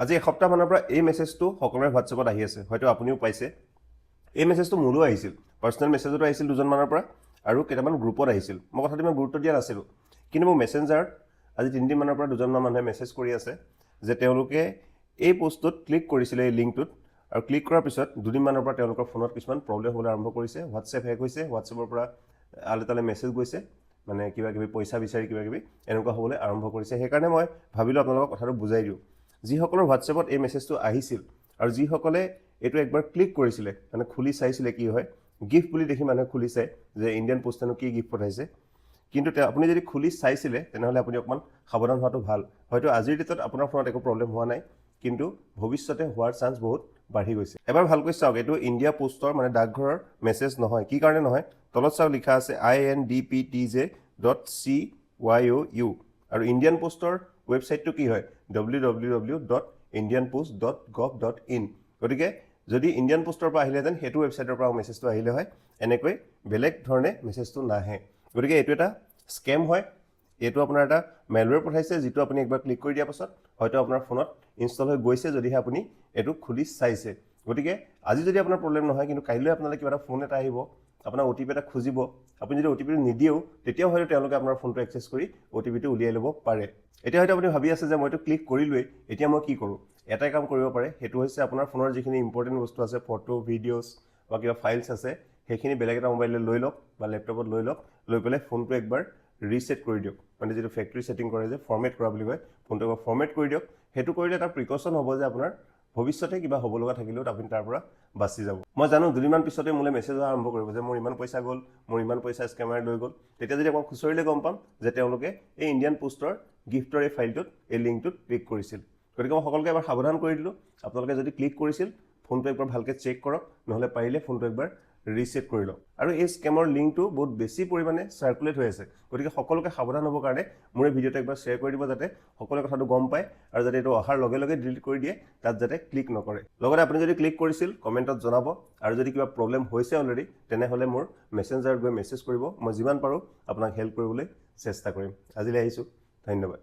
আজি এসপ্তাহ মানৰ পৰা এই মেছেজটো সকলোৰে হোৱাটছএপত আহি আছে, হয়তো আপুনিও পাইছে। এই মেছেজটো মোৰো আহিছিল, পাৰ্চনেল মেছেজতো আহিছিল দুজনমানৰ পৰা, আৰু কেইটামান গ্ৰুপত আহিছিল। মই কথাটো ইমান গুৰুত্ব দিয়া নাছিলোঁ, কিন্তু মোৰ মেছেঞ্জাৰত আজি 3 দিনমানৰ পৰা দুজনমান মানুহে মেছেজ কৰি আছে যে তেওঁলোকে এই পোষ্টটোত ক্লিক কৰিছিলে, এই লিংকটোত, আৰু ক্লিক কৰাৰ পিছত দুদিনমানৰ পৰা তেওঁলোকৰ ফোনত কিছুমান প্ৰব্লেম হ'বলৈ আৰম্ভ কৰিছে। হোৱাটছএপ হেক হৈছে, হোৱাটছএপৰ পৰা আলে তালে মেছেজ গৈছে, মানে কিবা কিবি পইচা বিচাৰি কিবা কিবি এনেকুৱা হ'বলৈ আৰম্ভ কৰিছে। সেইকাৰণে মই ভাবিলোঁ আপোনালোকক কথাটো বুজাই দিওঁ। যিসকলৰ হোৱাটছএপত এই মেছেজটো আহিছিল আৰু যিসকলে এইটো একবাৰ ক্লিক কৰিছিলে, মানে খুলি চাইছিলে কি হয়, গিফ্ট বুলি দেখি মানুহে খুলি চায় যে ইণ্ডিয়ান পোষ্টেনো কি গিফ্ট পঠাইছে। কিন্তু আপুনি যদি খুলি চাইছিলে তেনেহ'লে আপুনি অকণমান সাৱধান হোৱাটো ভাল। হয়তো আজিৰ ডেটত আপোনাৰ ফোনত একো প্ৰব্লেম হোৱা নাই, কিন্তু ভৱিষ্যতে হোৱাৰ চান্স বহুত বাঢ়ি গৈছে। এবাৰ ভালকৈ চাওক, এইটো ইণ্ডিয়া পোষ্টৰ মানে ডাকঘৰৰ মেছেজ নহয়। কি কাৰণে নহয়, তলত চাওক লিখা আছে INDPTJ.CYOU, আৰু ইণ্ডিয়ান পোষ্টৰ ৱেবছাইটটো কি হয়, www.indianpost.gov.in। গতিকে যদি ইণ্ডিয়ান পোষ্টৰ পৰা আহিলেহেঁতেন সেইটো ৱেবছাইটৰ পৰা মেছেজটো আহিলে হয়, এনেকৈ বেলেগ ধৰণে মেছেজটো নাহে। গতিকে এইটো এটা স্কেম হয়। এইটো আপোনাৰ এটা মেলৱেৰ পঠাইছে, যিটো আপুনি একবাৰ ক্লিক কৰি দিয়াৰ পাছত হয়তো আপোনাৰ ফোনত ইনষ্টল হৈ গৈছে, যদিহে আপুনি এইটো খুলি চাইছে। গতিকে আজি যদি আপোনাৰ প্ৰব্লেম নহয়, কিন্তু কাইলৈ আপোনালৈ কিবা এটা ফোন এটা আহিব, আপোনাৰ OTP এটা খুজিব, আপুনি যদি OTPটো নিদিয়েও তেতিয়াও হয়তো তেওঁলোকে আপোনাৰ ফোনটো এক্সেছ কৰি OTPটো উলিয়াই ল'ব পাৰে। এতিয়া হয়তো আপুনি ভাবি আছে যে মইতো ক্লিক কৰিলোৱেই, এতিয়া মই কি কৰোঁ? এটাই কাম কৰিব পাৰে, সেইটো হৈছে আপোনাৰ ফোনৰ যিখিনি ইম্পৰ্টেণ্ট বস্তু আছে, ফটো, ভিডিঅ'ছ বা কিবা ফাইলছ আছে, সেইখিনি বেলেগ এটা মোবাইললৈ লৈ লওক বা লেপটপত লৈ লওক, লৈ পেলাই ফোনটো একবাৰ ৰিছেট কৰি দিয়ক। মানে যিটো ফেক্টৰী ছেটিং কৰে যে, ফৰ্মেট কৰা বুলি কয়, ফোনটো একবাৰ ফৰ্মেট কৰি দিয়ক। সেইটো কৰিলে এটা প্ৰিকশ্যন হ'ব যে আপোনাৰ ভৱিষ্যতে কিবা হ'ব লগা থাকিলেও আপুনি তাৰ পৰা বাচি যাব। মই জানো দুদিনমান পিছতে মোলৈ মেছেজ আৰম্ভ কৰিব যে মোৰ ইমান পইচা গ'ল, মোৰ ইমান পইচা স্কেমাৰে লৈ গ'ল। তেতিয়া যদি অকণ খুচৰিলে গম পাম যে তেওঁলোকে এই ইণ্ডিয়ান পোষ্টৰ গিফ্টৰ এই ফাইলটোত, এই লিংকটোত ক্লিক কৰিছিল। গতিকে মই সকলোকে এবাৰ সাৱধান কৰি দিলোঁ, আপোনালোকে যদি ক্লিক কৰিছিল ফোনটো একবাৰ ভালকৈ চেক কৰক, নহ'লে পাৰিলে ফোনটো একবাৰ ৰিছেট কৰি লওক। আৰু এই স্কেমৰ লিংকটো বহুত বেছি পৰিমাণে চাৰ্কুলেট হৈ আছে, গতিকে সকলোকে সাৱধান হ'বৰ কাৰণে মোৰ এই ভিডিঅ'টো একবাৰ শ্বেয়াৰ কৰি দিব, যাতে সকলোৱে কথাটো গম পায় আৰু যাতে এইটো অহাৰ লগে লগে ডিলিট কৰি দিয়ে, তাত যাতে ক্লিক নকৰে। লগতে আপুনি যদি ক্লিক কৰিছিল কমেণ্টত জনাব, আৰু যদি কিবা প্ৰব্লেম হৈছে অলৰেডি তেনেহ'লে মোৰ মেছেঞ্জাৰত গৈ মেছেজ কৰিব। মই যিমান পাৰোঁ আপোনাক হেল্প কৰিবলৈ চেষ্টা কৰিম। আজিলৈ আহিছোঁ, ধন্যবাদ।